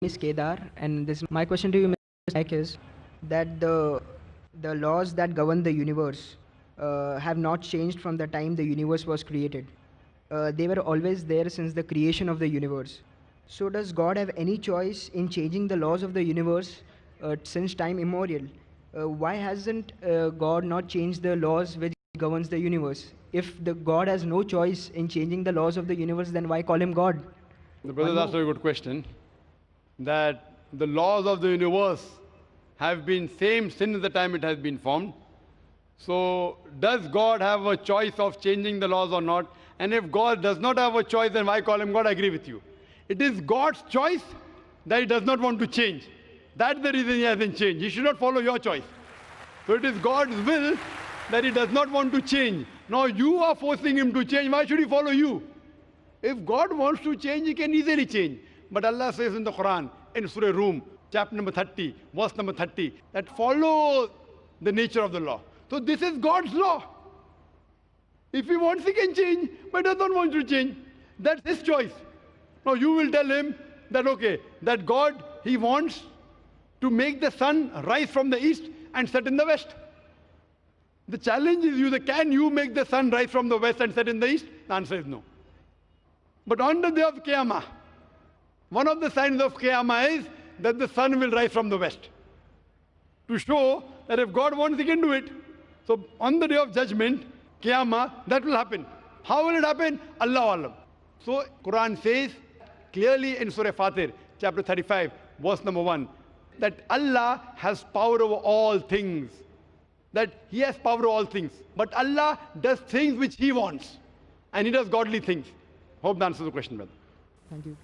is Kedar, and this my question to you, Mr. Naik, is that the laws that govern the universe have not changed from the time the universe was created. They were always there since the creation of the universe. So, does God have any choice in changing the laws of the universe since time immemorial? Why hasn't God not changed the laws which governs the universe? If the God has no choice in changing the laws of the universe, then why call him God? The brother asked a very good question, that the laws of the universe have been same since the time it has been formed. So does God have a choice of changing the laws or not? And if God does not have a choice, then why call him God? I agree with you. It is God's choice that he does not want to change. That's the reason he hasn't changed. He should not follow your choice. So it is God's will that he does not want to change. Now you are forcing him to change. Why should he follow you? If God wants to change, he can easily change. But Allah says in the Quran, in Surah Rum, chapter number 30, verse number 30, that follow the nature of the law. So this is God's law. If he wants, he can change, but does not want to change. That's his choice. Now you will tell him that, okay, that God, he wants to make the sun rise from the east and set in the west. The challenge is you, can you make the sun rise from the west and set in the east? The answer is no. But on the day of Qiyamah, one of the signs of Qiyamah is that the sun will rise from the west. To show that if God wants, he can do it. So on the day of judgment, Qiyamah, that will happen. How will it happen? Allah Alam. So Quran says clearly in Surah Fatir, chapter 35, verse number 1, that Allah has power over all things. That he has power over all things. But Allah does things which he wants. And he does godly things. Hope that answers the question, brother. Thank you.